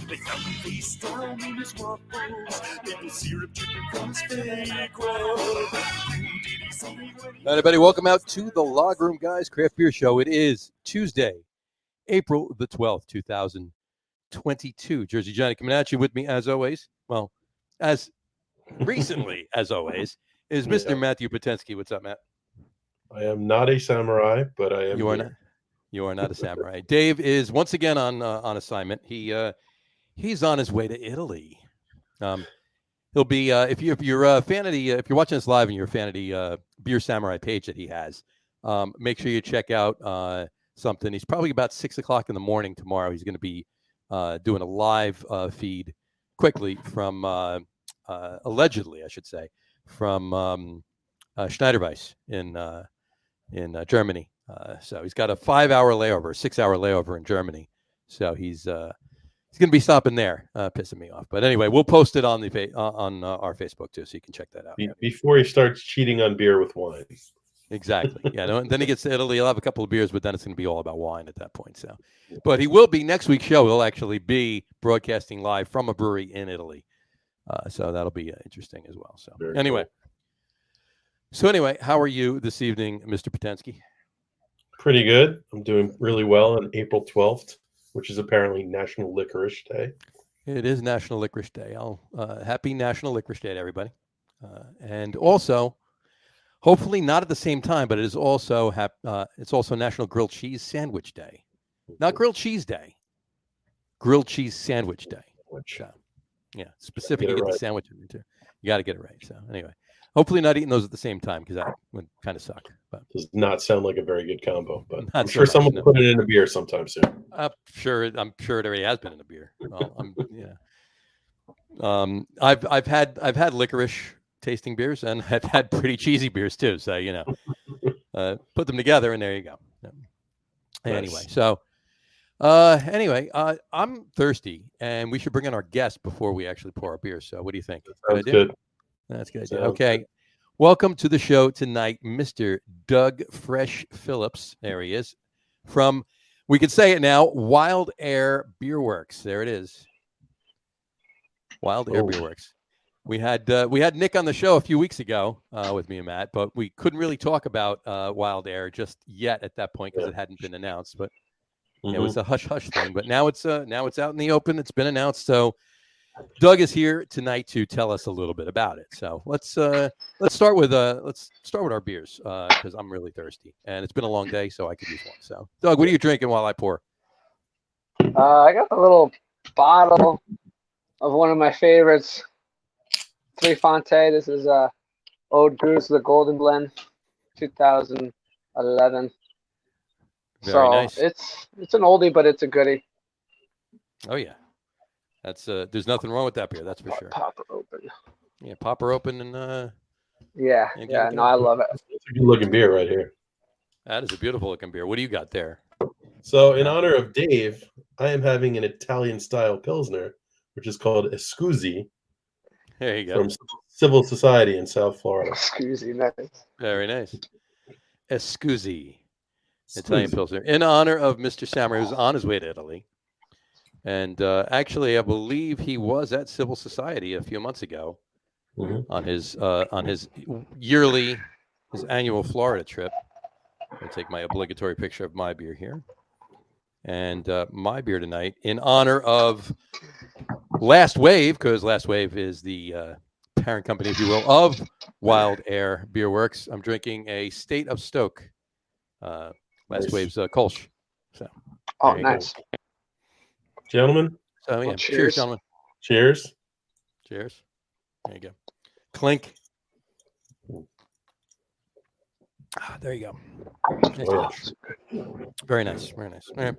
They found these strong in his waffles. Maple syrup dripping from his fake roll. Who did he see when he... Everybody, welcome out to the Log Room Guys Craft Beer Show. It is Tuesday, April the 12th, 2022. Jersey Johnny coming at you with me as always. Well, as recently as always, is Mr. Matthew Potensky. What's up, Matt? I am not a samurai, but I am. You are not. You are not a samurai. Dave is once again on assignment. He's on his way to Italy. He'll be if you're a fan of the if you're watching this live and you're a fan of the Beer Samurai page that he has, make sure you check out something. He's probably about 6 o'clock in the morning tomorrow. He's going to be doing a live feed quickly from allegedly, I should say, from Schneiderweiss in Germany. So he's got a 5-hour layover, 6-hour layover in Germany. So he's going to be stopping there, pissing me off. But anyway, we'll post it on the on our Facebook too, so you can check that out. Before he starts cheating on beer with wine. Exactly. Yeah. Then he gets to Italy. He'll have a couple of beers, but then it's going to be all about wine at that point. So, but he will be next week's show. He'll actually be broadcasting live from a brewery in Italy. So that'll be interesting as well. So anyway. Cool. So anyway, how are you this evening, Mr. Potensky? Pretty good. I'm doing really well on April 12th, which is apparently National Licorice Day. It is National Licorice Day. Happy National Licorice Day to everybody. And also, hopefully not at the same time, but it is also it's also National Grilled Cheese Sandwich Day. Not Grilled Cheese Day. Grilled Cheese Sandwich Day. So, yeah, specifically get the sandwich in there too. You got to get it right. So anyway. Hopefully not eating those at the same time because that would kind of suck. But does not sound like a very good combo, but I'm sure someone will put it in a beer sometime soon. I'm sure it already has been in a beer. Well, I've had licorice tasting beers and I've had pretty cheesy beers too. So put them together and there you go. Anyway, Nice. I'm thirsty and we should bring in our guest before we actually pour our beer. So what do you think? Sounds good. That's good. Okay. Welcome to the show tonight, Mr. Doug Phillips. There he is. From, we can say it now, Wild Air Beerworks. There it is. Wild Air Beerworks. We had Nick on the show a few weeks ago with me and Matt, but we couldn't really talk about Wild Air just yet at that point because it hadn't been announced. But it was a hush hush thing. But now it's out in the open. It's been announced. So Doug is here tonight to tell us a little bit about it. So let's start with our beers because I'm really thirsty and it's been a long day, so I could use one. So Doug, what are you drinking while I pour? I got a little bottle of one of my favorites, Three Fonte. This is Ode Goose, the Golden Blend, 2011. Very nice. It's an oldie, but it's a goodie. Oh yeah. That's there's nothing wrong with that beer, that's for sure. Pop her open. Yeah, pop her open and I love it. It's a good looking beer right here. That is a beautiful looking beer. What do you got there? So in honor of Dave, I am having an Italian style Pilsner, which is called Escusi. There you go. From Civil Society in South Florida. Escusi, nice. Very nice. Escusi. Italian Pilsner. In honor of Mr. Samurai, who's on his way to Italy. And actually, I believe he was at Civil Society a few months ago on his annual Florida trip. I'll take my obligatory picture of my beer here. And my beer tonight, in honor of Last Wave, because Last Wave is the parent company, if you will, of Wild Air Beerworks. I'm drinking a State of Stoke, Last Wave's Kolsch. So, nice. Go. Gentlemen. So yeah, cheers, gentlemen. Cheers. Cheers. There you go. Clink. There you go. Nice. Very nice. Very nice. All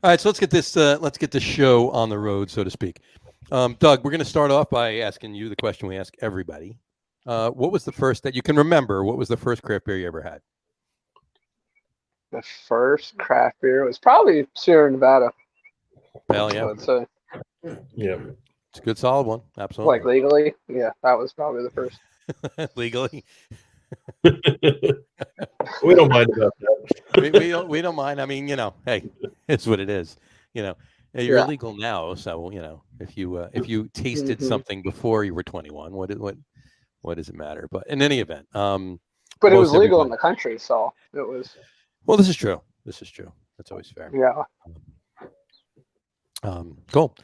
right. So let's get this show on the road, so to speak. Doug, we're going to start off by asking you the question we ask everybody. What was the first that you can remember? What was the first craft beer you ever had? The first craft beer was probably Sierra Nevada. Hell yeah. Yeah. It's a good solid one. Absolutely. Like legally? Yeah, that was probably the first. Legally? We don't mind about that. we don't mind. I mean, hey, it's what it is. Yeah, you're Yeah. illegal now, so if you tasted Mhm. something before you were 21, what does it matter? But in any event, But it was most legal in everybody. the country, so it was. Well, this is true. This is true. That's always fair. Yeah. Cool.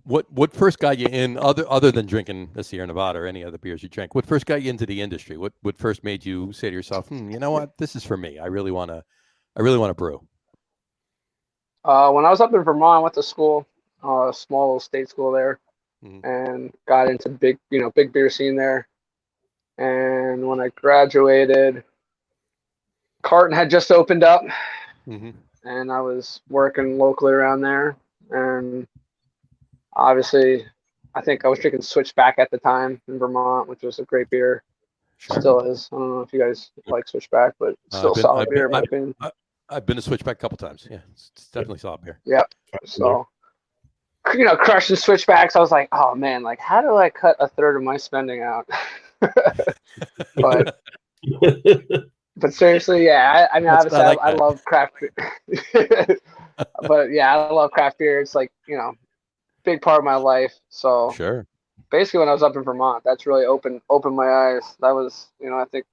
What first got you in other than drinking the Sierra Nevada or any other beers you drank? What first got you into the industry? What first made you say to yourself, you know what, this is for me. I really want to brew. When I was up in Vermont, I went to school, a small little state school there, Mhm. and got into big beer scene there. And when I graduated, Carton had just opened up, Mhm. and I was working locally around there. And obviously, I think I was drinking Switchback at the time in Vermont, which was a great beer. Sure. Still is. I don't know if you guys like Switchback, but still solid beer in my opinion. I've been to Switchback a couple times. Yeah, it's definitely solid beer. Yeah. So, crushing Switchbacks, I was like, oh man, like how do I cut a third of my spending out? but but seriously, yeah. I mean, I obviously, like I that. love craft beer. But yeah, I love craft beer. It's like big part of my life. So Sure. basically, when I was up in Vermont, that's really opened my eyes. That was, I think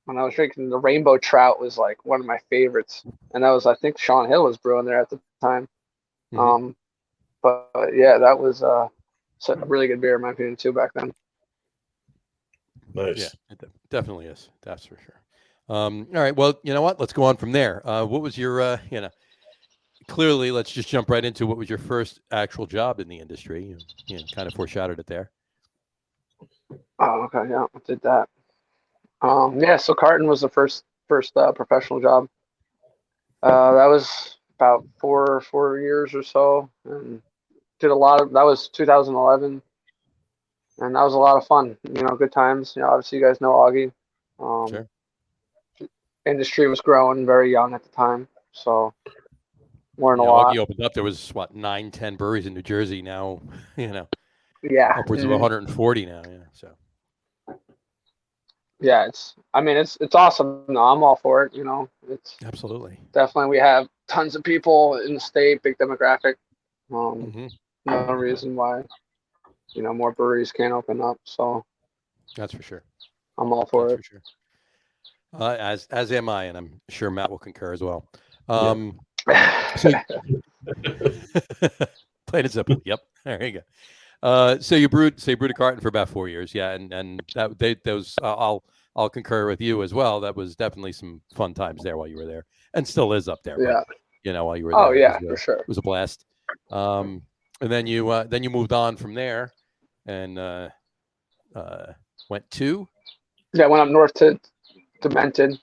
when I was drinking the Rainbow Trout was like one of my favorites, and that was, I think Sean Hill was brewing there at the time. Mhm. But yeah, that was a really good beer in my opinion too back then. Nice. Yeah, it definitely is. That's for sure. All right. Well, you know what? Let's go on from there. What was your, clearly, let's just jump right into what was your first actual job in the industry? You kind of foreshadowed it there. Oh, okay, yeah, I did that. Yeah, so Carton was the first professional job. That was about four years or so, and did a lot of that was 2011, and that was a lot of fun. Good times. Obviously you guys know Augie. Um, Sure. Industry was growing, very young at the time, so learned a Yeah, lot. Augie opened up. There was what 9, 10 breweries in New Jersey now. Yeah, Upwards of 140 now. Yeah. So yeah. It's awesome. No, I'm all for it. It's absolutely. definitely, we have tons of people in the state, big demographic. Hmm. No reason why more breweries can't open up. So That's for sure. I'm all for That's it. for sure. As am I, and I'm sure Matt will concur as well. So plain and simple. Yep. There you go. So you brewed a carton for about 4 years. Yeah, and those I'll concur with you as well. That was definitely some fun times there while you were there, and still is up there. Yeah. But while you were Oh there, yeah, for sure. it was a blast. And then you moved on from there, and went to. Yeah, went up north to Demented.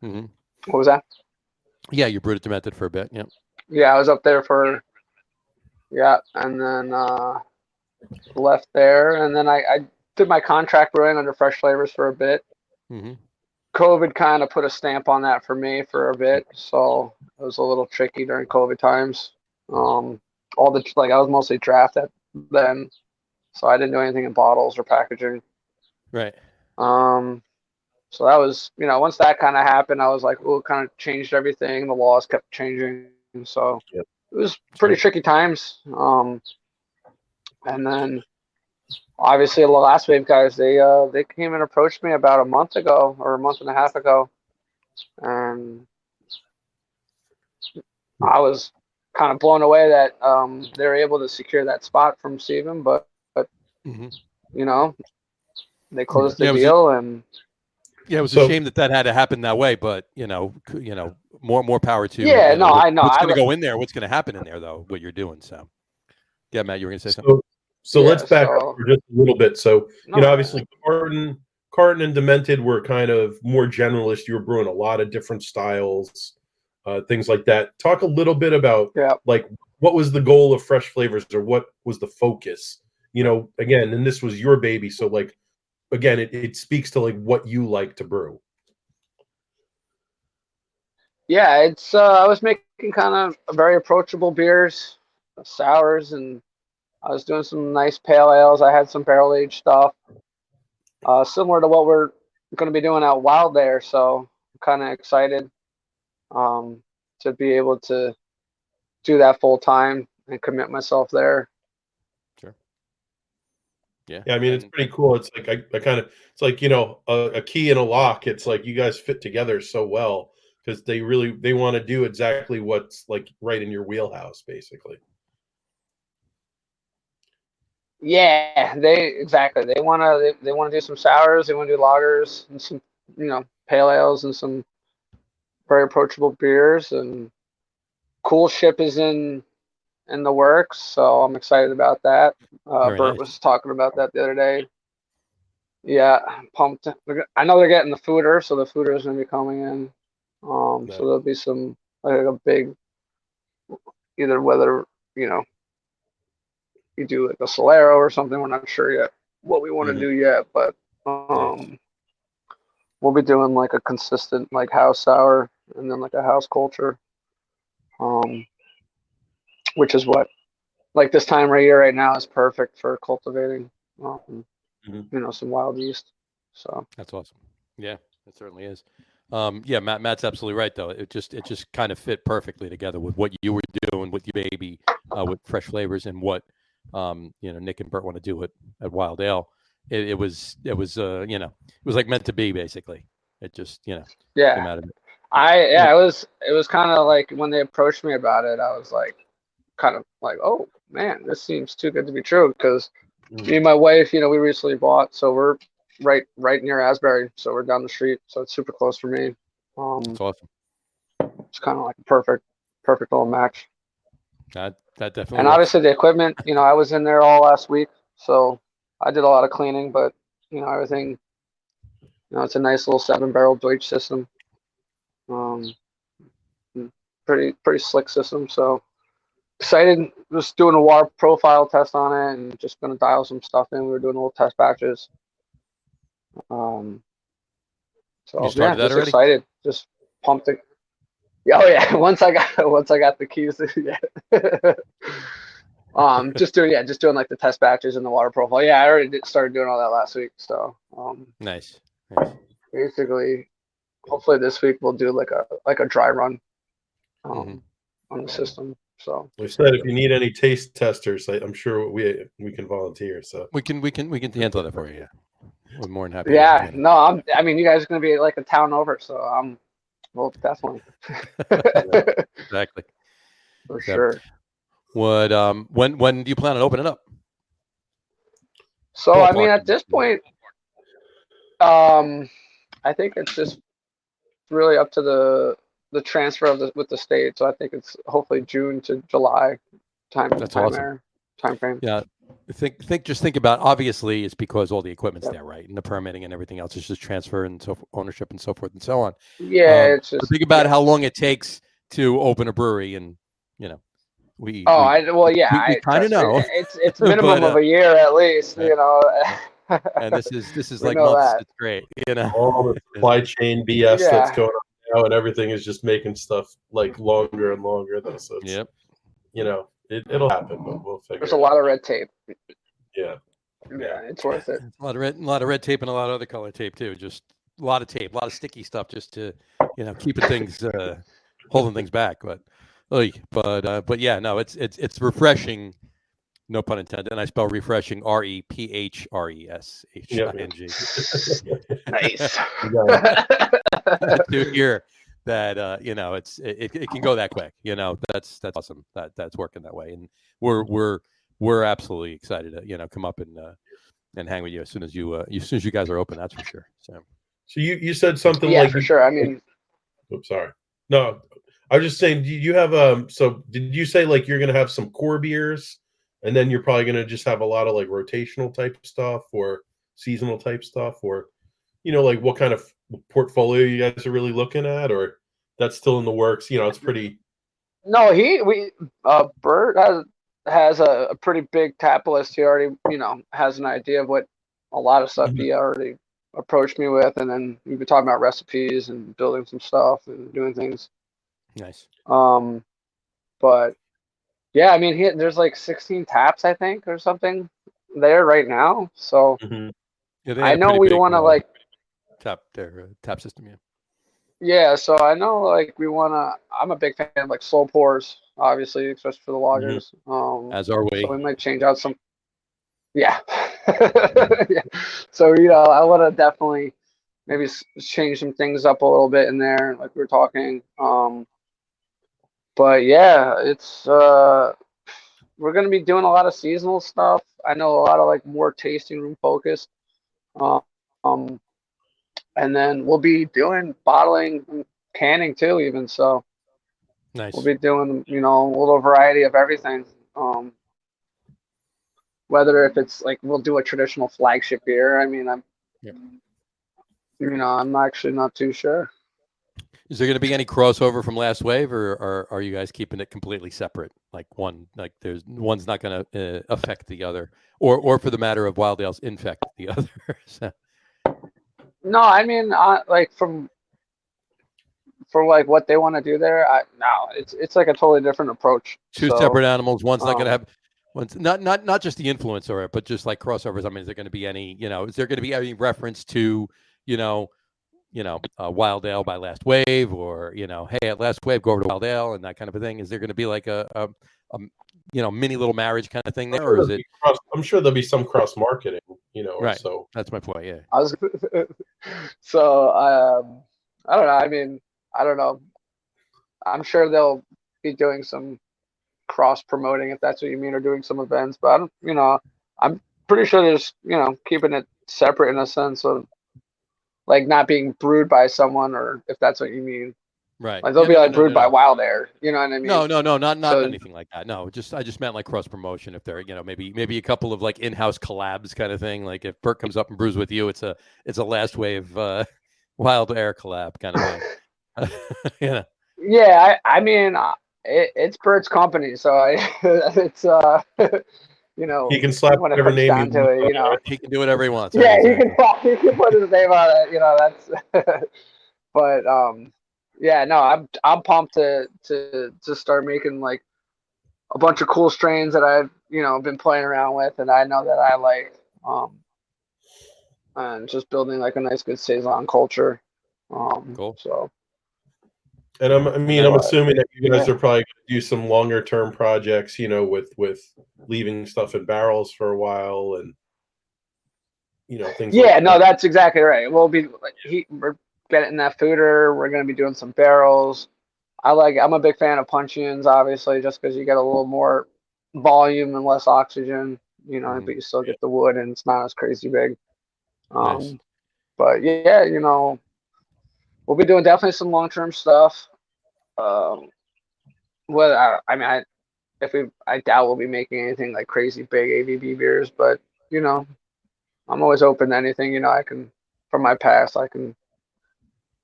Mm-hmm. What was that? Yeah, you brewed at Demented for a bit. Yeah. Yeah, I was up there for and then left there, and then I did my contract brewing under Fresh Flavors for a bit. Mm-hmm. COVID kind of put a stamp on that for me for a bit, so it was a little tricky during COVID times. All the I was mostly draft then, so I didn't do anything in bottles or packaging. Right. So that was, once that kind of happened, I was like, it kind of changed everything. The laws kept changing, so Yep. it was pretty tricky times. And then obviously the last wave guys, they came and approached me about a month ago or a month and a half ago, and I was kind of blown away that they were able to secure that spot from Steven, but Mm-hmm. they closed the Yeah, deal, and it was a shame that had to happen that way. But more power to yeah, no, I know. what's going to go in there, what's going to happen in there, though, what you're doing. So, yeah, Matt, you were going to say something. So let's back up for just a little bit. So obviously, Carton and Demented were kind of more generalist. You were brewing a lot of different styles, things like that. Talk a little bit about like what was the goal of Fresh Flavors, or what was the focus? Again, and this was your baby, so like again, it speaks to like what you like to brew. Yeah, it's I was making kind of very approachable beers, sours, and I was doing some nice pale ales. I had some barrel aged stuff, similar to what we're going to be doing out Wild there. So I'm kind of excited to be able to do that full time and commit myself there. Sure. Yeah. Yeah, I mean, it's pretty cool. It's like I kind of, it's like, you know, a key and a lock. It's like you guys fit together so well because they want to do exactly what's like right in your wheelhouse, basically. Yeah, they want to do some sours, they want to do lagers and some, you know, pale ales and some very approachable beers, and cool ship is in the works, so I'm excited about that. Very Bert nice. was talking about that the other day. Yeah, I'm pumped. I know they're getting the fooder, so the fooder is going to be coming in. So there'll be some like a big, either whether, you know, you do like a Solero or something. We're not sure yet what we want to do yet, but we'll be doing like a consistent like house sour and then like a house culture, which is what like this time of year right now is perfect for cultivating, you know, some wild yeast. So that's awesome. Yeah, it certainly is. Yeah, Matt's absolutely right though. It just kind of fit perfectly together with what you were doing with your baby, with fresh flavors, and what you know, Nick and Bert want to do at Wild Ale. It was you know, it was like meant to be, basically. It just, you know, came out of it. It was kind of like when they approached me about it, I was like, kind of like, oh man, this seems too good to be true, because me and my wife, you know, we recently bought, so we're right near Asbury, so we're down the street, so it's super close for me. That's awesome. It's kind of like a perfect little match. That definitely. And works. obviously the equipment, you know, I was in there all last week, so I did a lot of cleaning, but you know, everything, you know, it's a nice little 7-barrel Deutsch system. Pretty slick system. So excited, just doing a water profile test on it and just gonna dial some stuff in. We were doing little test batches. So you started that just already? excited, just pumped it. Oh yeah, once I got the keys, yeah. Just doing like the test batches and the water profile. Yeah, I already started doing all that last week. So nice. Basically, hopefully this week we'll do like a dry run on the system. So we said if you need any taste testers, I'm sure we can volunteer. So we can handle that for you. Yeah. We're more than happy. Yeah, no, I mean, you guys are gonna be like a town over, so well, definitely. Exactly. For sure. What when do you plan on opening up? So I mean, at this point, I think it's just really up to the transfer of with the state. So I think it's hopefully June to July time frame. Yeah. Think about, obviously it's because all the equipment's there, right? And the permitting and everything else is just transfer and ownership and so forth and so on. Yeah, it's just think about how long it takes to open a brewery, and you know, we kind of know it's minimum of a year at least, you know. And this is like months. It's great, you know. All the supply chain BS that's going on now, and everything is just making stuff like longer and longer though. So it's, you know, it'll happen, but we'll figure. There's a lot of red tape. Yeah, it's worth it. A lot of red tape and a lot of other color tape too. Just a lot of tape, a lot of sticky stuff, just to, you know, keeping things holding things back. But yeah, no, it's refreshing. No pun intended. And I spell refreshing REPHRESHING. Nice. To hear that, you know, it can go that quick. You know, that's awesome. That's working that way, and we're absolutely excited to, you know, come up and hang with you as soon as you guys are open. That's for sure. So you said something like, for sure. I mean, oops, sorry. No, I was just saying. Do you have so did you say like you're gonna have some core beers? And then you're probably going to just have a lot of like rotational type stuff or seasonal type stuff, or, you know, like what kind of portfolio you guys are really looking at, or that's still in the works. You know, it's pretty. No, Bert has a pretty big tap list. He already, you know, has an idea of what a lot of stuff he already approached me with. And then we've been talking about recipes and building some stuff and doing things. Nice. But yeah, I mean, there's like 16 taps, I think, or something there right now. So I know we want to like tap system. Yeah, so I know like we want to. I'm a big fan of like slow pours. obviously, especially for the lagers. As are we. So we might change out some. Yeah. Yeah. So I want to definitely maybe change some things up a little bit in there, like we were talking. But yeah, it's we're gonna be doing a lot of seasonal stuff. I know a lot of like more tasting room focused. Um, and then we'll be doing bottling and canning too, even so. Nice. We'll be doing a little variety of everything. Whether if it's like we'll do a traditional flagship beer. I mean, I'm actually not too sure. Is there going to be any crossover from last wave, or are you guys keeping it completely separate? Like there's one's not going to affect the other, or for the matter of Wild Ales infect the other. So. No, I mean, like for like what they want to do there, no, it's like a totally different approach. Two separate animals. One's not going to have. One's not just the influence or it, but just like crossovers. I mean, is there going to be any? Is there going to be any reference to Wild Ale by Last Wave, or hey, at Last Wave go over to Wild Ale and that kind of a thing? Is there going to be like a mini little marriage kind of thing there, or is it? I'm sure there'll be some cross marketing, Right. So that's my point. Yeah. So I don't know. I mean, I don't know. I'm sure they'll be doing some cross promoting, if that's what you mean, or doing some events. But I'm pretty sure there's keeping it separate in a sense of like not being brewed by someone, or if that's what you mean. Right. Like they'll be brewed by Wild Air. You know what I mean? No, not anything like that. No, I just meant like cross promotion. If they're maybe a couple of like in-house collabs kind of thing. Like if Bert comes up and brews with you, it's a Last Wave Wild Air collab kind of thing. Yeah. Yeah, I mean it's Bert's company, so it's he can slap when it whatever comes name down to it, he can do whatever he wants. Yeah, right? Exactly. He can put his name on it. That's. But yeah, no, I'm pumped to start making like a bunch of cool strains that I've been playing around with, and I know that I like, and just building like a nice good saison culture. Cool. So. And I'm assuming that you guys are probably going to do some longer term projects, with leaving stuff in barrels for a while and things. Yeah, like no, that. That's exactly right. We'll be we're getting that foeder. We're going to be doing some barrels. I'm a big fan of punch-ins, obviously, just because you get a little more volume and less oxygen, but you still get the wood and it's not as crazy big. Nice. But yeah, we'll be doing definitely some long-term stuff. I doubt we'll be making anything like crazy big AVB beers, but I'm always open to anything. I can, from my past, I can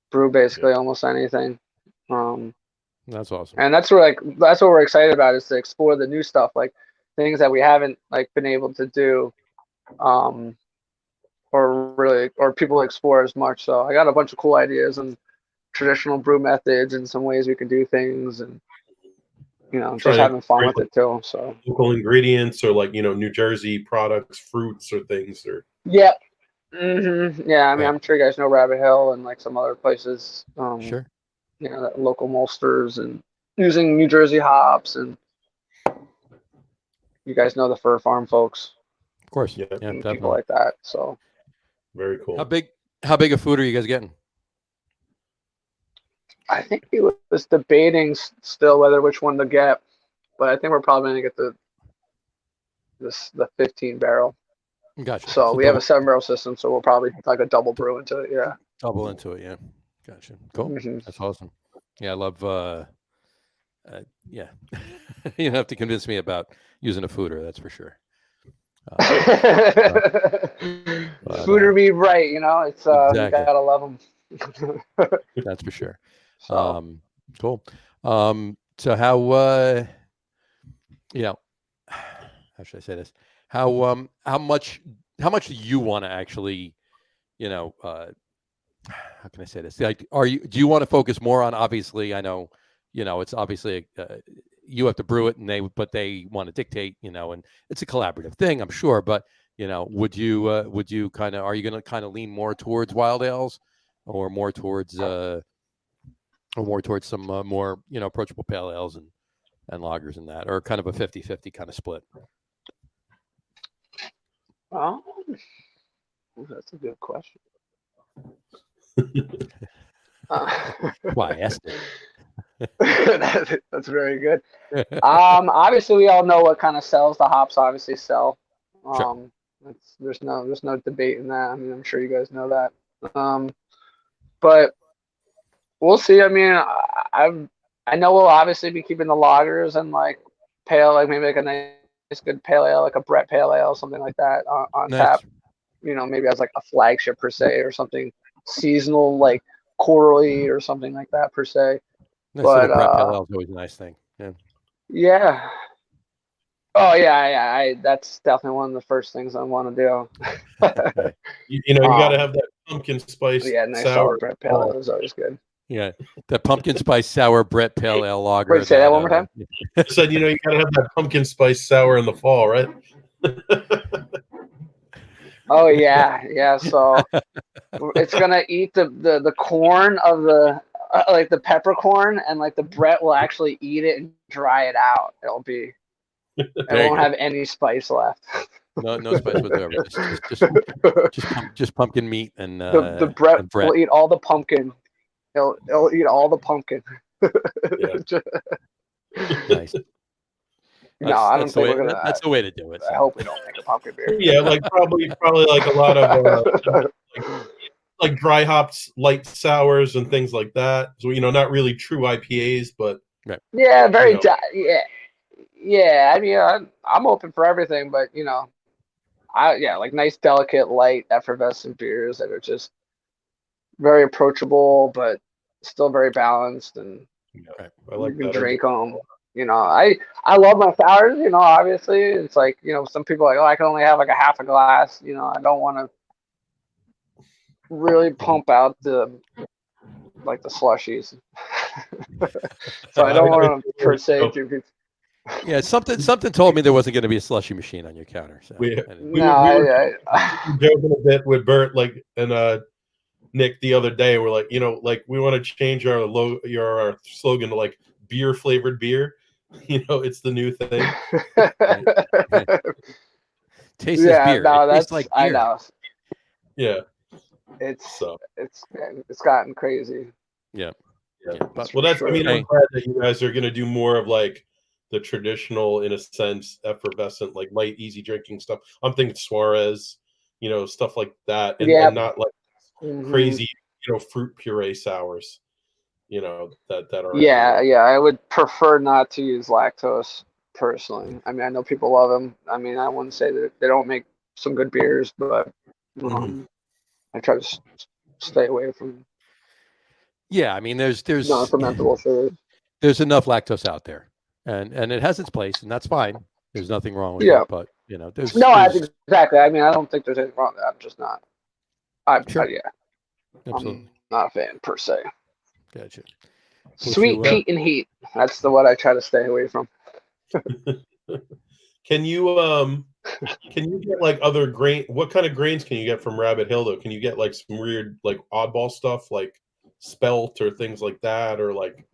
brew basically almost anything. That's awesome. And that's what we're excited about, is to explore the new stuff, like things that we haven't like been able to do, or people explore as much. So I got a bunch of cool ideas and traditional brew methods and some ways we can do things, and just having fun with it too. So local ingredients, or like New Jersey products, fruits, or things, or yeah. Mm-hmm. Yeah, I mean, I'm sure you guys know Rabbit Hill and like some other places. Sure. Local maltsters and using New Jersey hops, and you guys know the Fur Farm folks. Of course. Yeah, people like that. So very cool. How big a food are you guys getting? I think he was debating still which one to get, but I think we're probably going to get the 15 barrel. Gotcha. So we have a 7 barrel system, so we'll probably like a double brew into it. Yeah. Double into it. Yeah. Gotcha. Cool. Mm-hmm. That's awesome. Yeah, I love. Yeah, you don't have to convince me about using a foeder. That's for sure. Foeder be right, it's exactly. You gotta love them. That's for sure. So. Cool. So how how should I say this? How much do you want to actually, how can I say this? Like, do you want to focus more on, obviously, I know, it's obviously you have to brew it, and they want to dictate, and it's a collaborative thing, I'm sure. But would you kind of, are you going to kind of lean more towards wild ales, or more towards some more approachable pale ales and and lagers in that, or kind of a 50-50 kind of split? Oh, that's a good question. Why I asked it. That's very good. Obviously, we all know what kind of sells. The hops obviously sell. Sure. There's no debate in that. I mean, I'm sure you guys know that. But we'll see. I mean, I know we'll obviously be keeping the lagers and like pale, like maybe like a nice good pale ale, like a Brett pale ale, something like that on Nice. tap. You know, maybe as like a flagship per se, or something seasonal like quarterly or something like that per se. Nice But little Brett Pale Ale is always a nice thing. Yeah. yeah. Oh yeah. That's definitely one of the first things I want to do. You got to have that pumpkin spice Yeah, nice sour. solid Brett pale ale is always good. Yeah, the pumpkin spice sour Brett Pale Ale lager. Wait, say that one more time. I said, you got to have that pumpkin spice sour in the fall, right? Oh yeah. So it's gonna eat the corn of the like the peppercorn, and like the Brett will actually eat it and dry it out. It won't have any spice left. No spice whatsoever. Just pumpkin meat and the Brett will eat all the pumpkin. It'll eat all the pumpkin. Nice. No, I don't think we're gonna. That's the way to do it. I hope we don't make a pumpkin beer. Yeah, like probably like a lot of like dry hops, light sours, and things like that. So not really true IPAs, but yeah, very yeah. I mean, I'm open for everything, but like nice, delicate, light, effervescent beers that are just very approachable, but still very balanced, and I like you can that. drink them. I love my sours. Obviously, it's like some people are like, oh, I can only have like a half a glass. I don't want to really pump out the slushies. So I don't want to per se do. Yeah, something told me there wasn't going to be a slushy machine on your counter. So we were joking a bit with Bert, like, and Nick the other day. We're like, like we want to change our slogan to like beer flavored beer. It's the new thing. Tastes beer. No, tastes like beer. I know. Yeah. It's gotten crazy. Yeah. But, well, that's. Sure. I mean, I'm glad that you guys are going to do more of like the traditional, in a sense, effervescent, like light, easy drinking stuff. I'm thinking Suarez, stuff like that, and not like crazy, fruit puree sours. That are. Yeah. I would prefer not to use lactose personally. I mean, I know people love them. I mean, I wouldn't say that they don't make some good beers, but I try to stay away from. Yeah, I mean, there's non-fermentable foods. There's enough lactose out there, and it has its place, and that's fine. There's nothing wrong with it, but there's exactly. I mean, I don't think there's anything wrong with that. I'm just not. Absolutely. I'm not a fan per se. Gotcha. Sweet peat and heat. That's what I try to stay away from. Can you get like other grain? What kind of grains can you get from Rabbit Hill though? Can you get like some weird like oddball stuff like spelt or things like that, or like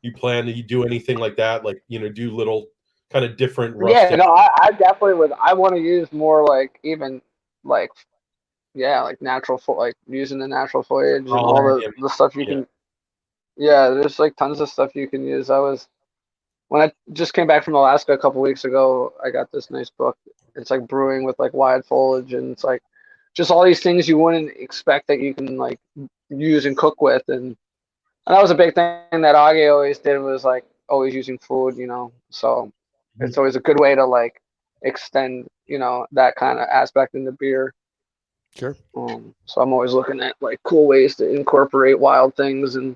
you plan to do anything like that? Like do little kind of different. Rustic... Yeah, no, I definitely would. I want to use more like even like like natural like using the natural foliage and all the stuff you can. Yeah, there's like tons of stuff you can use. When I just came back from Alaska a couple weeks ago, I got this nice book. It's like brewing with like wild foliage, and it's like just all these things you wouldn't expect that you can like use and cook with, and that was a big thing that Augie always did, was like always using food, so it's always a good way to like extend, that kind of aspect in the beer. Sure. So I'm always looking at like cool ways to incorporate wild things and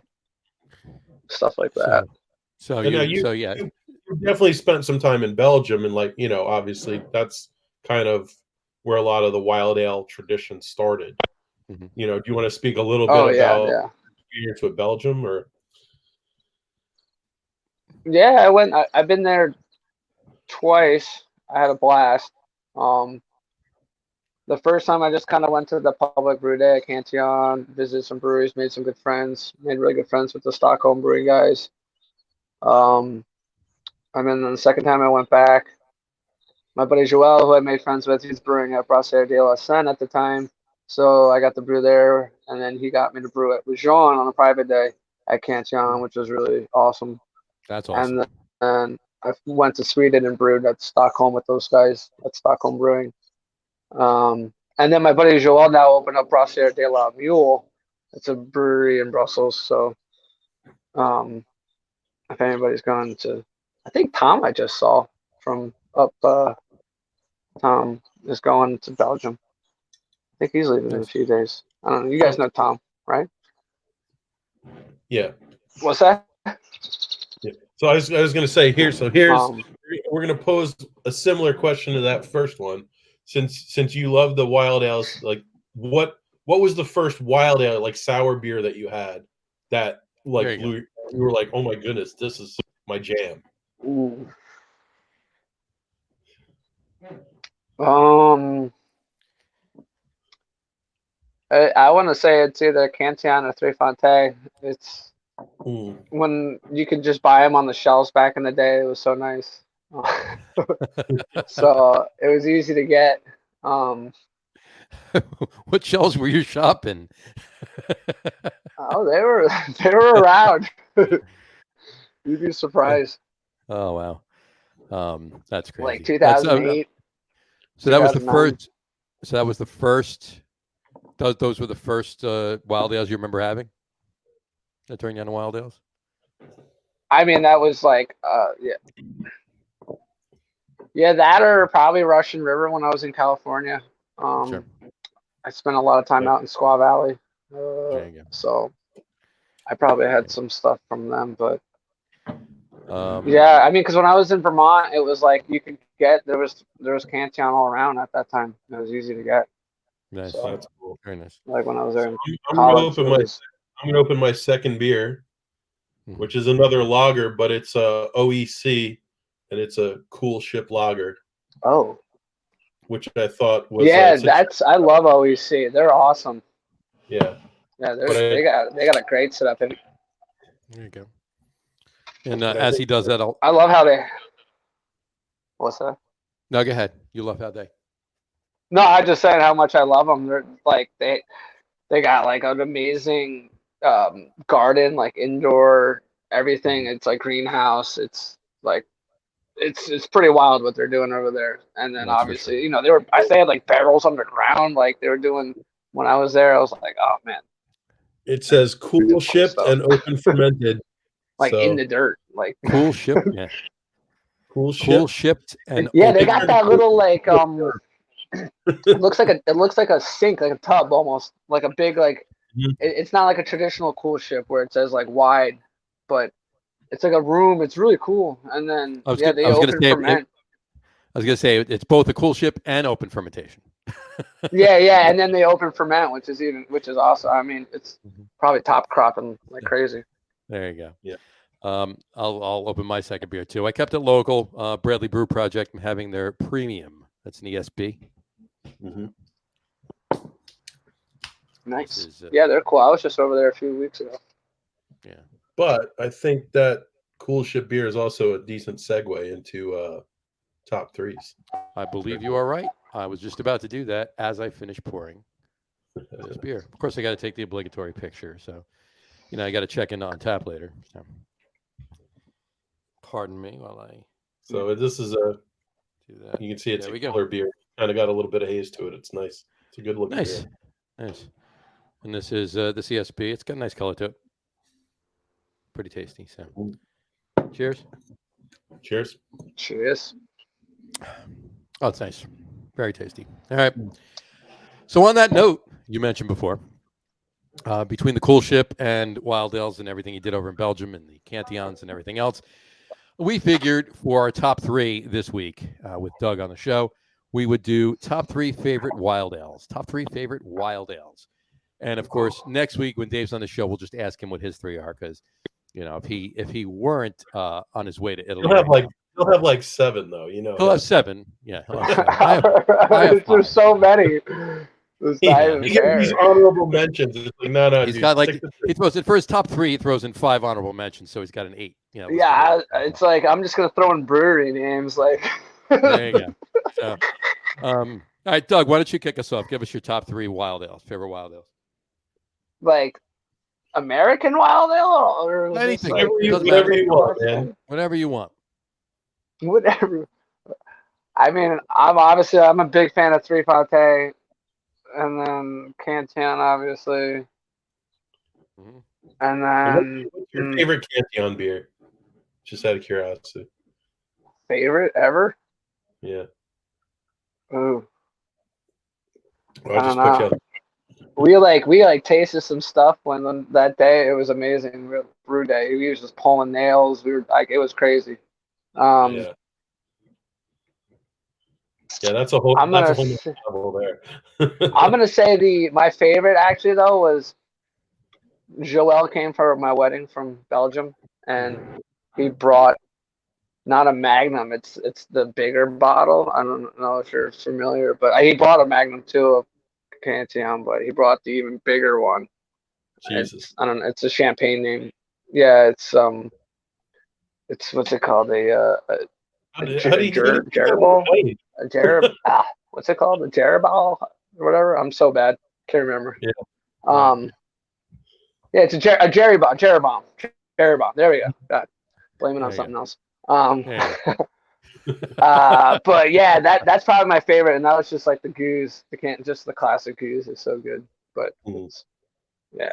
stuff like that. So you definitely spent some time in Belgium, and like obviously that's kind of where a lot of the wild ale tradition started. Do you want to speak a little bit about experience with Belgium, or? Yeah, I've been there twice. I had a blast. The first time I just kind of went to the public brew day at Cantillon, visited some breweries, made some good friends, made really good friends with the Stockholm brewing guys. And then the second time I went back, my buddy Joel, who I made friends with, he's brewing at Brasserie de la Seine at the time. So I got to brew there, and then he got me to brew it with Jean on a private day at Cantillon, which was really awesome. That's awesome. And then I went to Sweden and brewed at Stockholm with those guys at Stockholm Brewing. And then my buddy Joel now opened up Brasserie de la Mule. It's a brewery in Brussels. So if anybody's gone to, I think Tom I just saw from up, Tom is going to Belgium. I think he's leaving in a few days. I don't know. You guys know Tom, right? Yeah. What's that? Yeah. So I was going to say here's we're going to pose a similar question to that first one. Since you love the wild ales, like what was the first wild ale, like sour beer that you had that like you were like, oh my goodness, this is my jam? Ooh. I want to say it's either Cantillon or Tres Fontaine. It's when you could just buy them on the shelves back in the day. It was so nice. So it was easy to get. What shelves were you shopping? Oh, they were around. You'd be surprised. Oh wow, that's crazy. Like 2008. So that was the first. So that was the first. Those were the first wild ales you remember having? That turned you on to wild ales? I mean, that was like, yeah, that or probably Russian River when I was in California. Sure. I spent a lot of time out in Squaw Valley, There you go. so I probably had some stuff from them. But yeah, I mean, because when I was in Vermont, it was like you could get there was Cantillon all around at that time. It was easy to get. Nice. So, that's cool. Very nice. Like when I was there in I'm college. I'm gonna open my second beer, which is another lager, but it's OEC, and it's a Cool Ship lager. Oh. Which I thought was I love OEC. They're awesome. Yeah. Yeah, they got a great setup. There you go. And as he does that, I love how they. What's that? No, go ahead. You love how they. No, I just said how much I love them. They're like they got like an amazing garden, like indoor everything. It's like greenhouse. It's like it's pretty wild what they're doing over there. And then obviously, they had like barrels underground, like they were doing when I was there. I was like, oh man. It says Cool Shipped and Open Fermented. Like in the dirt, like Cool Shipped, yeah. Cool Shipped and they got that little like it looks like a sink, like a tub almost, like a big like it's not like a traditional Cool Ship where it says like wide, but it's like a room. It's really cool. And then they open ferment. I was gonna say it's both a Cool Ship and open fermentation. yeah, and then they open ferment, which is awesome. I mean, it's probably top cropping like crazy. There you go. Yeah. I'll open my second beer too. I kept it local. Bradley Brew Project. I'm having their premium. That's an ESB. Nice. Yeah, they're cool. I was just over there a few weeks ago. Yeah. But I think that Cool Ship beer is also a decent segue into top threes. I believe you are right. I was just about to do that as I finished pouring this beer. Of course, I got to take the obligatory picture. So, I got to check in on tap later. So. Pardon me while I. So this is you can see it's a color beer. Kind of got a little bit of haze to it. It's nice. It's a good looking beer. Nice. And this is the CSB. It's got a nice color to it. Pretty tasty. So, cheers. Cheers. Cheers. Oh, it's nice. Very tasty. All right. So on that note, you mentioned before, between the Cool Ship and Wild Ales and everything he did over in Belgium and the Cantillons and everything else, we figured for our top three this week with Doug on the show, we would do top three favorite wild ales. Top three favorite wild ales. And of course, next week when Dave's on the show, we'll just ask him what his three are because, if he weren't on his way to Italy, he'll have like seven though. He'll have seven. Yeah, he'll have seven. I have There's so many. It's not even fair. These honorable mentions. It's like, no, He's dude, got like stick to he throws it for his top 3. He throws in 5 honorable mentions, so he's got an 8. You know, Yeah, it's like I'm just gonna throw in brewery names. Like, there you go. So, all right, Doug, why don't you kick us off? Give us your top 3 wild ales, favorite wild ales. like American wild ale, or was this Anything. like, whatever you want, man. Whatever you want. Whatever. I mean, I'm a big fan of Three Fonte, and then Canton, obviously, and then What's your favorite Cantillon beer? Just out of curiosity. Favorite ever? Yeah. Ooh. I'll just put you on. We tasted some stuff when that day. It was amazing. Brew day. We was just pulling nails. We were like, it was crazy. Yeah, that's a whole level there. I'm gonna say my favorite actually though was Joel came for my wedding from Belgium, and he brought not a Magnum. It's the bigger bottle. I don't know if you're familiar, but he brought a Magnum too of Cantillon, but he brought the even bigger one. Jesus. I don't know. It's a champagne name. Yeah, it's what's it called? Jeribal? What's it called? A Jeribal or whatever. I'm so bad. Can't remember. Yeah. Yeah, it's a Jeribal. Jeribal. There we go. God, blame it on something else. But yeah, that's probably my favorite, and that was just like the goose. Just the classic goose is so good. But yeah,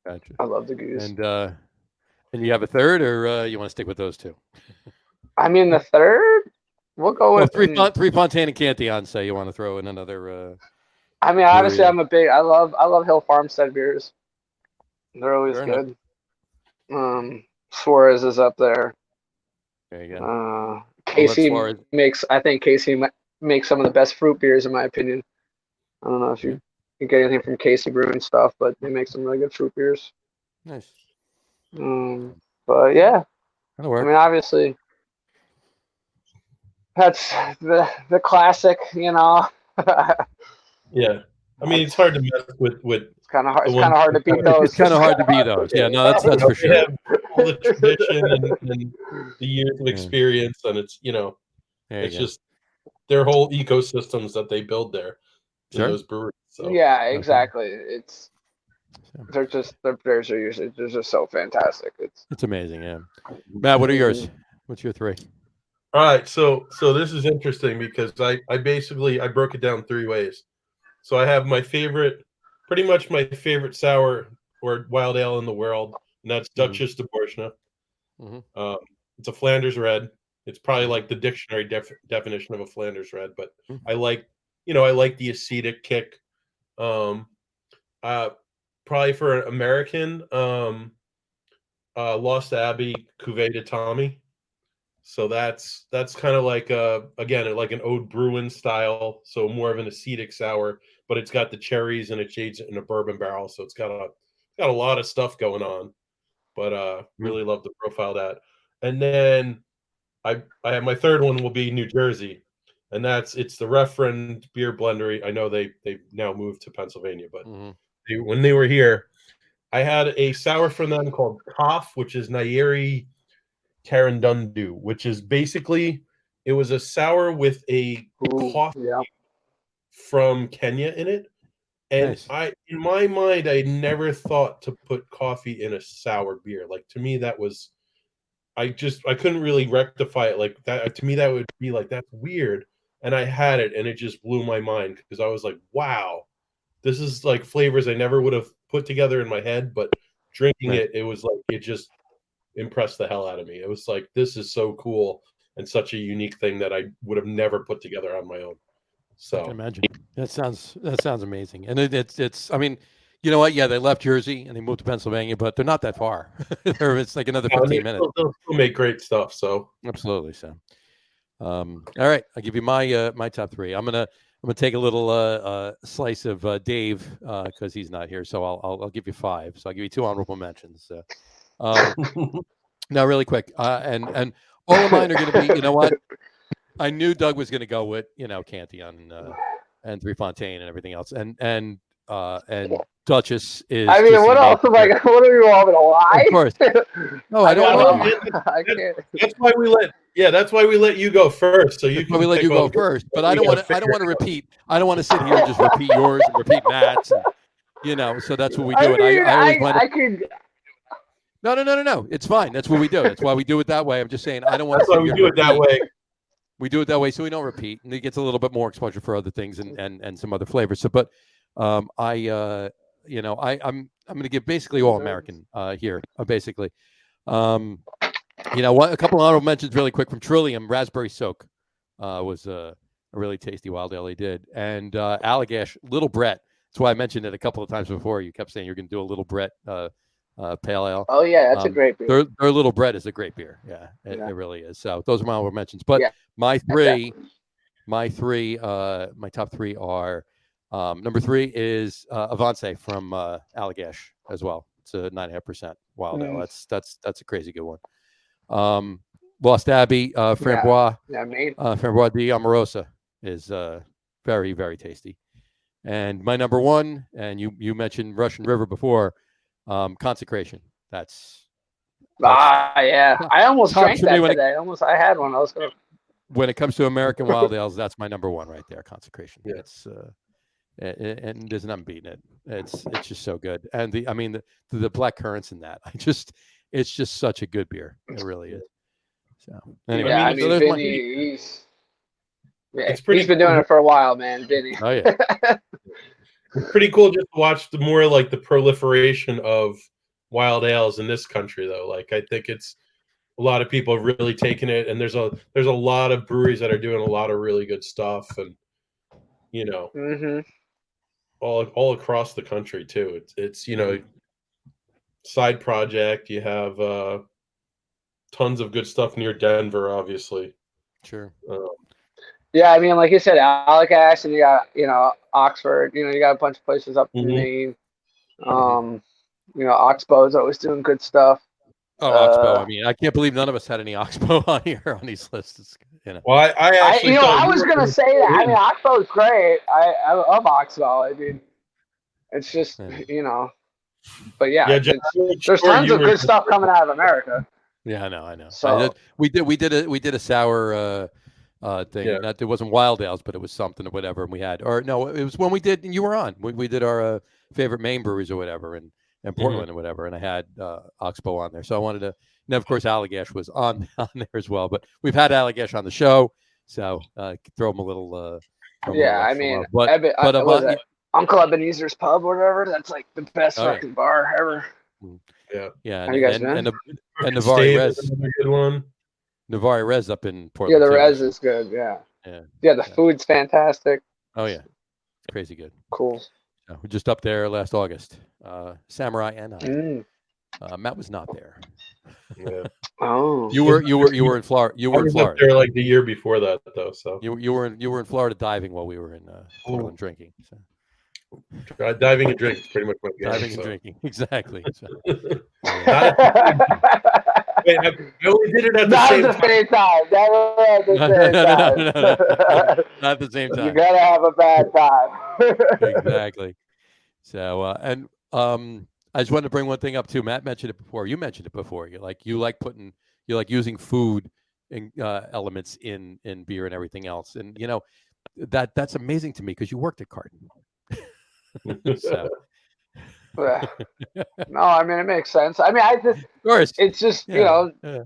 gotcha. I love the goose. And you have a third, or you want to stick with those 2? I mean, the third, we'll go with Three Fontaine and Cantillon. Say you want to throw in another. I mean, obviously, I love Hill Farmstead beers. They're always good. Suarez is up there. There you go. Casey makes some of the best fruit beers in my opinion. I don't know if you can get anything from Casey Brewing stuff, but they make some really good fruit beers. Nice. But yeah, that'll work. I mean, obviously, that's the classic, you know. Yeah, I mean, it's hard to mess with. It's kind of hard. It's kind of hard to beat those. It's kind of hard to beat those. Yeah, no, that's for sure. They have all the tradition and the years of experience, and it's just their whole ecosystems that they build there in those breweries. So. Yeah, exactly. They're just so fantastic. It's amazing. Yeah, Matt, what are yours? What's your 3? All right, so this is interesting because I broke it down 3 ways. So I have pretty much my favorite sour or wild ale in the world, and that's Duchess de Borchna. It's a Flanders red. It's probably like the dictionary definition of a Flanders red, but I like the acetic kick. Probably for an American, Lost Abbey Cuvée de Tommy. So that's kind of like again like an Ode Bruin style, so more of an acetic sour, but it's got the cherries and it's aged in a bourbon barrel, so it's got a lot of stuff going on. But really love the profile of that. And then I have my third one will be New Jersey, and it's the Referend Beer Blendery. I know they've now moved to Pennsylvania, but when they were here, I had a sour from them called Koff, which is Nyeri Tarandundu, which is basically it was a sour with a coffee from Kenya in it. And in my mind, I never thought to put coffee in a sour beer. Like to me, that was I couldn't really rectify it like that. To me, that would be like that's weird. And I had it, and it just blew my mind because I was like, wow, this is like flavors I never would have put together in my head, but drinking it was like it just impressed the hell out of me. It was like this is so cool and such a unique thing that I would have never put together on my own. So I can imagine. That sounds amazing. And it's I mean, you know what? Yeah, they left Jersey and they moved to Pennsylvania, but they're not that far. It's like another 15 minutes. They'll still make great stuff. So absolutely. So all right, I'll give you my my top 3. I'm gonna take a little slice of Dave because he's not here. So I'll give you 5. So I'll give you 2 honorable mentions. Now, really quick, and all of mine are going to be. You know what? I knew Doug was going to go with Cantillon and Three Fontaine and everything else, and Duchess is. I mean, just what an else am I? amazing- What are you all gonna lie? Of course. No, I don't know, want man. to. I can't. That's why we let. Yeah, that's why we let you go first, so you That's can. why we let pick you go all the- first. But I don't want to. I don't want to repeat. I don't want to sit here and just repeat yours and repeat Matt's. And, so that's what we do. I mean, I always want to. I could. No. It's fine. That's what we do. That's why we do it that way. I'm just saying I don't want to. That's why we do it that way. We do it that way so we don't repeat, and it gets a little bit more exposure for other things and some other flavors. So, but I'm going to give basically all American here, basically. A couple of honorable mentions really quick from Trillium. Raspberry Soak was a really tasty wild ale he did, and Allagash Little Brett. That's why I mentioned it a couple of times before. You kept saying you're going to do a Little Brett pale ale. Oh yeah, that's a great beer. Their Little Bread is a great beer. Yeah, it really is. So those are my honorable mentions. But my top three are number 3 is Avance from Allagash as well. It's a 9.5% wild ale. That's a crazy good one. Lost Abbey Framboise. Framboise d'Amorosa is very, very tasty. And my number 1, and you mentioned Russian River before. Consecration. That's yeah. I almost drank that today. I had one. I was gonna. When it comes to American wild ales, that's my number 1 right there. Consecration. Yeah. It's and there's nothing beating it. It's just so good. And the black currants in that. It's just such a good beer. It really is. So anyway, Vinny, he's been doing it for a while, man. Vinny. Oh yeah. It's pretty cool just to watch the more like the proliferation of wild ales in this country, though. Like I think it's a lot of people have really taken it, and there's a lot of breweries that are doing a lot of really good stuff, and all across the country too. It's side project. You have tons of good stuff near Denver, obviously. Sure. Yeah, I mean, like you said, Allagash, and you got, Oxford, you got a bunch of places up in Maine. Oxbow is always doing good stuff. Oh, Oxbow. I can't believe none of us had any Oxbow on here on these lists. Well, I actually I was going to say that. I mean, Oxbow is great. I love Oxbow. I mean, it's just, but yeah, there's tons of good stuff coming out of America. Yeah, I know. So we did a sour thing. Yeah. It wasn't wild ales, but it was something or whatever. And we had, or no, it was when we did. And you were on. We did our favorite Maine breweries or whatever, and Portland or whatever. And I had Oxbow on there, so I wanted to. And of course, Allagash was on there as well. But we've had Allagash on the show, so throw them a little. I mean, Uncle Ebenezer's Pub or whatever. That's like the best fucking bar ever. Yeah. How you guys been? And Navarre Res, another good one. Navarre Res up in Portland. Yeah, the Res is good. Yeah. The food's fantastic. Oh yeah, it's crazy good. Cool. We're just up there last August. Samurai and I. Matt was not there. Yeah. Oh. You were in Florida. You were in Florida. Up there like the year before that, though. So you were in Florida diving while we were in Portland drinking. So. Diving and drinking, pretty much my game. Diving and drinking, exactly. So. Wait, I only did it at the same time. Not at the same time. You gotta have a bad time. Exactly. So I just wanted to bring one thing up too. Matt mentioned it before. You mentioned it before. You like using food and elements in beer and everything else, and that's amazing to me because you worked at Carton. So. No, I mean it makes sense. I mean, of course, it's just it's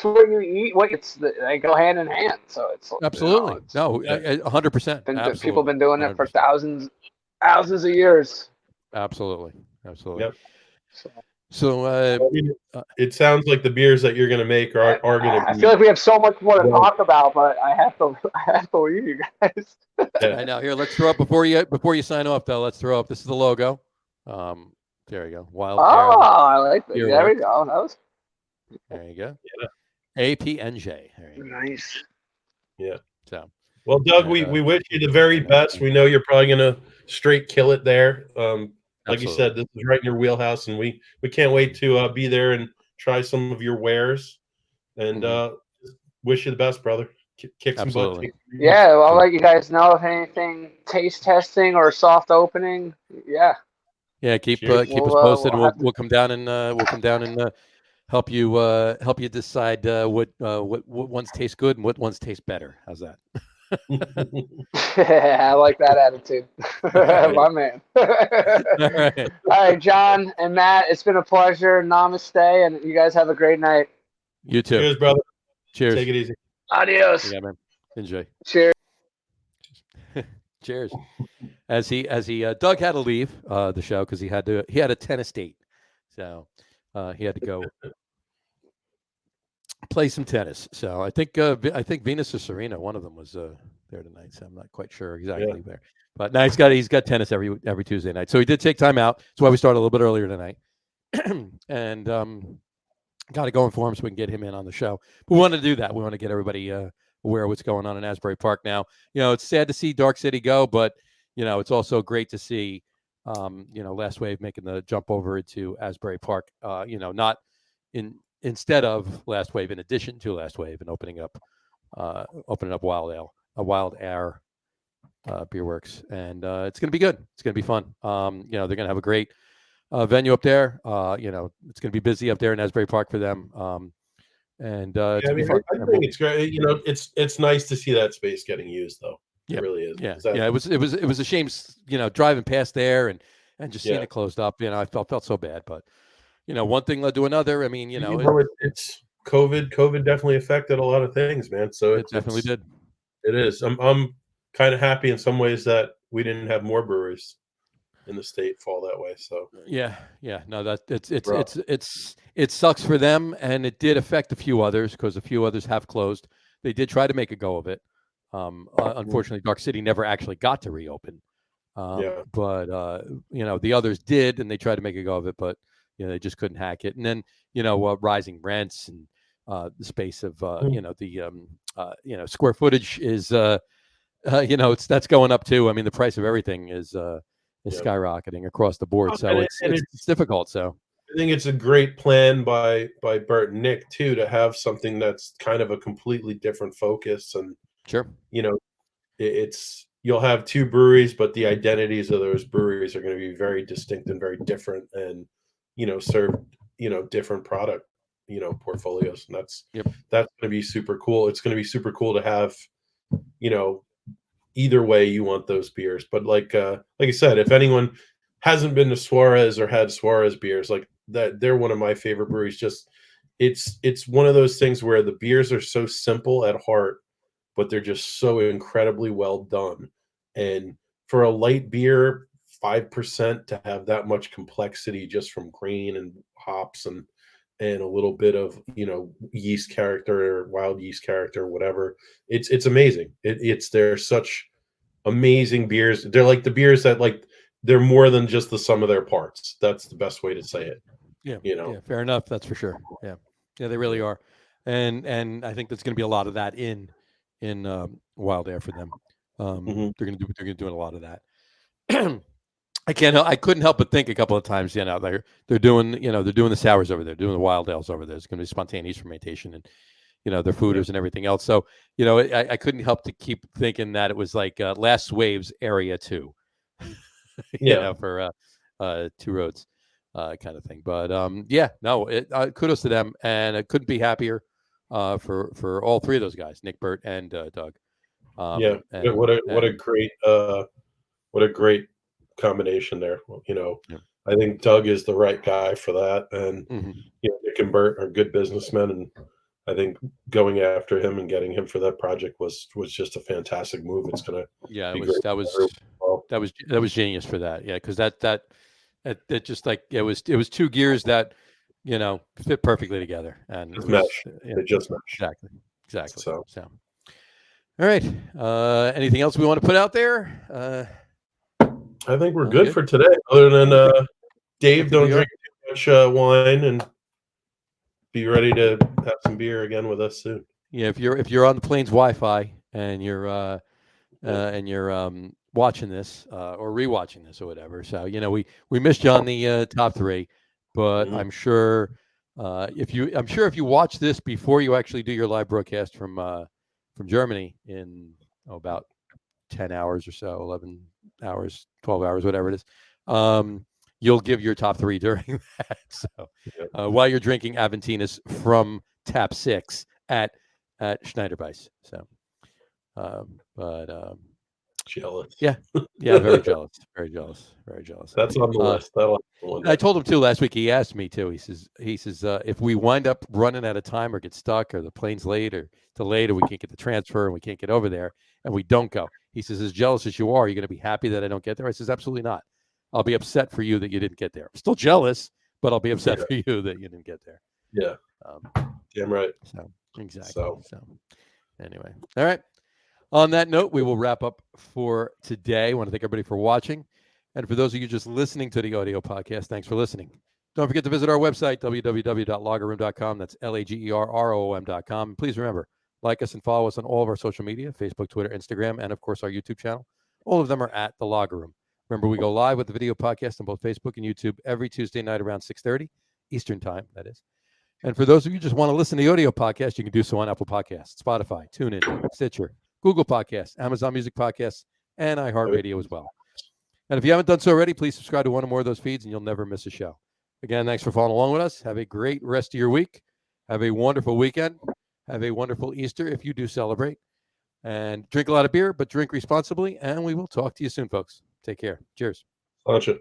what you eat. They go hand in hand. So it's absolutely 100%. People have been doing it for thousands of years. Absolutely. Yep. So it sounds like the beers that you're going to make are going to. I feel like we have so much more to talk about, but I have to leave you guys. I know. Here, let's throw up before you sign off, though. Let's throw up. This is the logo. There you go. Wild. I like that. There we go. There you go. Yeah. APNJ. There you go. Nice. Yeah. So. Well, Doug, we wish you the very best. We know you're probably going to straight kill it there. Like you said, this is right in your wheelhouse, and we can't wait to be there and try some of your wares. And wish you the best, brother. kick some butt. Absolutely. Yeah, well, I'll let you guys know if anything taste testing or soft opening. Yeah. Yeah, keep Cheers. keep us We'll, posted, and we'll have we'll come down and help you decide what ones taste good and what ones taste better. How's that? I like that attitude. My man. All right. All right, John and Matt, it's been a pleasure. Namaste, and you guys have a great night. You too. Cheers, brother. Cheers. Take it easy. Adios. Yeah, man. Enjoy. Cheers. Cheers. As he Doug had to leave the show because he had a tennis date, so he had to go play some tennis. So I think Venus or Serena, one of them was there tonight. So I'm not quite sure exactly there. But now he's got tennis every Tuesday night. So he did take time out. That's why we started a little bit earlier tonight, and got to go inform him so we can get him in on the show. But we want to do that. We want to get everybody aware of what's going on in Asbury Park now. It's sad to see Dark City go, but it's also great to see Last Wave making the jump over to Asbury Park. Not instead of Last Wave, in addition to Last Wave, and opening up Wild Air Beerworks, and it's going to be good. It's going to be fun. They're going to have a great venue up there. It's going to be busy up there in Asbury Park for them. It's going to be fun. I think it's great. It's nice to see that space getting used, though. Yeah. It really is. Yeah. It was a shame, driving past there and just seeing it closed up. I felt so bad, but one thing led to another. I mean, it's COVID. COVID definitely affected a lot of things, man. So it definitely did. It is. I'm kind of happy in some ways that we didn't have more breweries in the state fall that way. So yeah. No, that it sucks for them, and it did affect a few others because a few others have closed. They did try to make a go of it. Unfortunately, Dark City never actually got to reopen. But the others did, and they tried to make a go of it, but they just couldn't hack it. And then rising rents and the space of square footage is that's going up too. I mean, the price of everything is skyrocketing across the board, so it's difficult. So I think it's a great plan by Bert and Nick too to have something that's kind of a completely different focus. And sure, you'll have two breweries, but the identities of those breweries are going to be very distinct and very different, and serve different product portfolios, and that's going to be super cool. It's going to be super cool to have either way you want those beers. But like I said, if anyone hasn't been to Suarez or had Suarez beers, like that, they're one of my favorite breweries. Just it's one of those things where the beers are so simple at heart, but they're just so incredibly well done. And for a light beer, 5% to have that much complexity just from grain and hops and a little bit of yeast character or wild yeast character or whatever, it's amazing. They're such amazing beers. They're like the beers that they're more than just the sum of their parts. That's the best way to say it. Yeah, fair enough. That's for sure. Yeah, they really are, and I think there's going to be a lot of that in Wild Air for them. They're going to do a lot of that. I couldn't help but think a couple of times, they're doing the sours over there, doing the wild ales over there. It's going to be spontaneous fermentation and, their fooders and everything else. So, I couldn't help to keep thinking that it was like Last Wave's area too, for Two Roads kind of thing. But kudos to them. And I couldn't be happier for all three of those guys, Nick, Bert, and Doug. What a great combination there. I think Doug is the right guy for that, and Nick and Bert are good businessmen, and I think going after him and getting him for that project was just a fantastic move. It's gonna that was genius for that, because that just it was two gears that fit perfectly together, and they just mesh. Exactly. So all right, anything else we want to put out there? I think we're good for today. Other than Dave, don't drink too much wine, and be ready to have some beer again with us soon. Yeah, if you're on the plane's Wi-Fi and you're watching this or rewatching this or whatever, so we missed you on the top three, but I'm sure if you watch this before you actually do your live broadcast from from Germany in about 10 hours or so, 11 hours, 12 hours, whatever it is. You'll give your top 3 during that. So while you're drinking Aventinus from Tap 6 at Schneiderweiss. So, jealous. Yeah, very jealous, very jealous, very jealous. That's on the list. I told him too last week. He asked me too. He says if we wind up running out of time or get stuck or the plane's late or delayed or we can't get the transfer and we can't get over there and we don't go, he says, as jealous as you are you going to be happy that I don't get there? I says, absolutely not. I'll be upset for you that you didn't get there. I'm still jealous, but I'll be upset for you that you didn't get there. Yeah. Damn right. So exactly. So anyway, all right. On that note, we will wrap up for today. I want to thank everybody for watching. And for those of you just listening to the audio podcast, thanks for listening. Don't forget to visit our website, www.lagerroom.com. That's LAGERROOM.com. And please remember, like us and follow us on all of our social media, Facebook, Twitter, Instagram, and, of course, our YouTube channel. All of them are at The Lager Room. Remember, we go live with the video podcast on both Facebook and YouTube every Tuesday night around 6:30 Eastern Time, that is. And for those of you who just want to listen to the audio podcast, you can do so on Apple Podcasts, Spotify, TuneIn, Stitcher, Google Podcasts, Amazon Music Podcasts, and iHeartRadio as well. And if you haven't done so already, please subscribe to one or more of those feeds, and you'll never miss a show. Again, thanks for following along with us. Have a great rest of your week. Have a wonderful weekend. Have a wonderful Easter if you do celebrate. And drink a lot of beer, but drink responsibly. And we will talk to you soon, folks. Take care. Cheers. Gotcha.